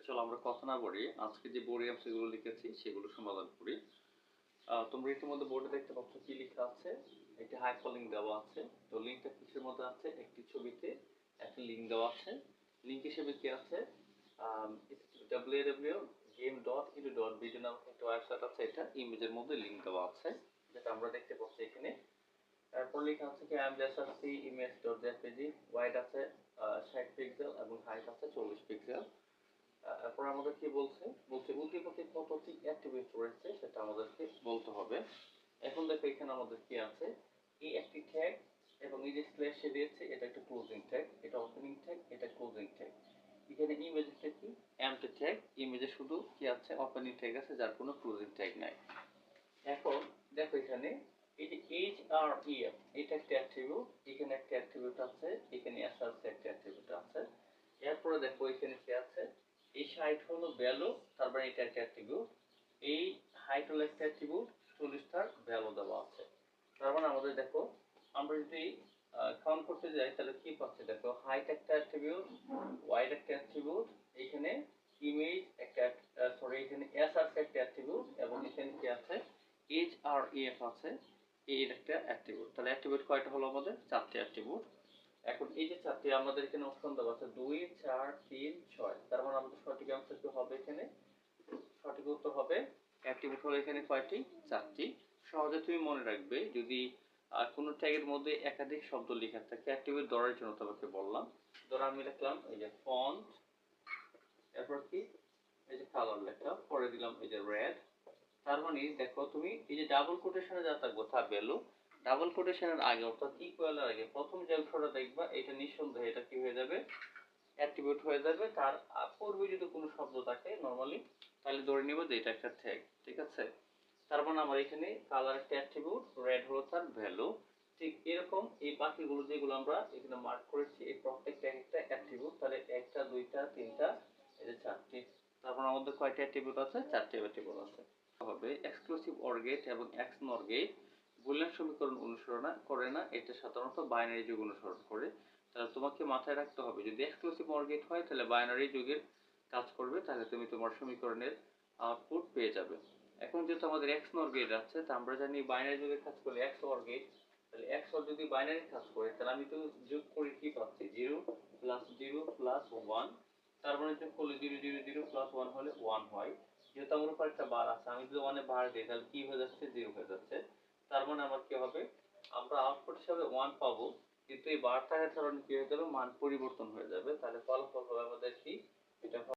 চলো আমরা কথা না বলি, আজকে যে বোর্ডে আমি সেগুলো লিখেছি সেগুলো সমাধান করি। তোমরা ইতিমধ্যে বোর্ডে দেখতে পাচ্ছ কি লেখা আছে, একটি হাইপারলিংক দেওয়া আছে। তো লিঙ্কটা কিসের মধ্যে আছে? একটি ছবিতে একটা লিঙ্ক দেওয়া আছে। লিঙ্ক হিসেবে কি আছে? www.game.edu.bd নামক একটা ওয়েবসাইট আছে, এটা ইমেজের মধ্যে লিঙ্ক দেওয়া আছে, যেটা আমরা দেখতে পাচ্ছি এখানে। তারপর লেখা আছে কি amjsrc image.jpg, ওয়াইড আছে 60 পিক্সেল এবং হাইট আছে 40 পিক্সেল। এরপর আমাদের কি বলছে উদ্দীপকে কতটি অ্যাট্রিবিউট রয়েছে সেটা আমাদেরকে বলতে হবে। এখন দেখো এখানে আমাদের কি আছে, এই একটি ট্যাগ এবং এই যে স্ল্যাশ দিয়েছে এটা একটা ক্লোজিং ট্যাগ, এটা ওপেনিং ট্যাগ, এটা ক্লোজিং ট্যাগ। এখানে ইমেজটা কি এমটি ট্যাগ, ইমেজে শুধু কি আছে ওপেনিং ট্যাগ আছে, যার কোনো ক্লোজিং ট্যাগ নাই। এখন দেখো এখানে এই যে href এটা একটা অ্যাট্রিবিউট, এখানে একটা অ্যাট্রিবিউট আছে, এখানে src একটা অ্যাট্রিবিউট আছে। এরপরে দেখো এখানে কি আছে, এই হাইট হলো ভ্যালু, তারপরে এটা একটা অ্যাট্রিবিউট, এই হাইট হলো একটা অ্যাট্রিবিউট, 40 টার ভ্যালু দেওয়া আছে। তার মানে আমাদের দেখো আমরা যদি কাউন্ট করতে যাই তাহলে কি পাচ্ছি, দেখো হাইট একটা অ্যাট্রিবিউট, ওয়াইড একটা অ্যাট্রিবিউট, এখানে ইমেজ একটা এখানে src একটা অ্যাট্রিবিউট এবং এখানে কি আছে href আছে, এর একটা অ্যাট্রিবিউট। তাহলে অ্যাট্রিবিউট কয়টা হলো আমাদের? 4টি অ্যাট্রিবিউট। এখন এই যে 4টি আমাদের এখানে অপশন দেওয়া আছে 2 4 3 6, তার মানে আমাদের সঠিক অ্যান্সার কি হবে? এখানে সঠিক উত্তর হবে অ্যাট্রিবিউট হলো এখানে কয়টি? 4টি। সহজে তুমি মনে রাখবে, যদি কোনো ট্যাগের মধ্যে একাধিক শব্দ লেখা থাকে অ্যাট্রিবিউট ধরার জন্য তোমাকে বললাম। ধরো আমি লিখলাম এই যে ফন্ট, এরপর কি এই যে কালার লিখলাম, পরে দিলাম এই যে রেড। তার মানে দেখো তুমি এই যে ডাবল কোটেশনে যা থাকবে তা ভ্যালু, ডাবল কোটেশনের আগে অর্থাৎ ইকুয়ালের আগে প্রথম যে অংশটা দেখবা এটা নিঃসন্দেহে এটা কি হয়ে যাবে? অ্যাট্রিবিউট হয়ে যাবে। তার পূর্বে যদি কোনো শব্দ থাকে নরমালি তাহলে ধরে নিব যে এটা একটা ট্যাগ, ঠিক আছে? তার মানে আমার এখানে কালার একটা অ্যাট্রিবিউট, রেড হলো তার ভ্যালু। ঠিক এরকম এই বাকিগুলো যেগুলো আমরা এখানে মার্ক করেছি এই প্রত্যেকটা একটা অ্যাট্রিবিউট, তাহলে একটা দুইটা তিনটা এই যে 4টি। তারপর আমাদের কয়টা অ্যাট্রিবিউট আছে? 4টি অ্যাট্রিবিউট আছে। হবে এক্সক্লুসিভ অর গেট এবং এক্সনর গেট বুলিয়ান সমীকরণ অনুসরণ করে না, এটা সাধারণত বাইনারি যুগ অনুসরণ করে। তাহলে তোমাকে মাথায় রাখতে হবে যদি এক্সক্লুসিভ অর গেট হয় তাহলে বাইনারি যুগের কাজ করবে, তাহলে তুমি তোমার সমীকরণের আউটপুট পেয়ে যাবে। এখন যেহেতু আমাদের এক্সনর গেট আছে, তা আমরা জানি বাইনারি যুগের কাজ করলে এক্সঅর গেট, তাহলে এক্সঅর যদি বাইনারি কাজ করে তাহলে আমি তো যোগ করে কি পাচ্ছি 0 + 1, তার মানে যোগ করলে 0 0 0 + 1 হলে 1 হয়। যেহেতু আমার উপর একটা বার আছে, আমি যদি 1 এ বার দিই তাহলে কি হয়ে যাচ্ছে? 0 হয়ে যাচ্ছে। তার মানে আমার কি হবে? আমরা আউটপুট হিসাবে 1 পাবো, কিন্তু এই বার থাকার কারণে কি হয়ে যাবে? মান পরিবর্তন হয়ে যাবে। তাহলে ফলাফল হবে আমাদের কি? এটা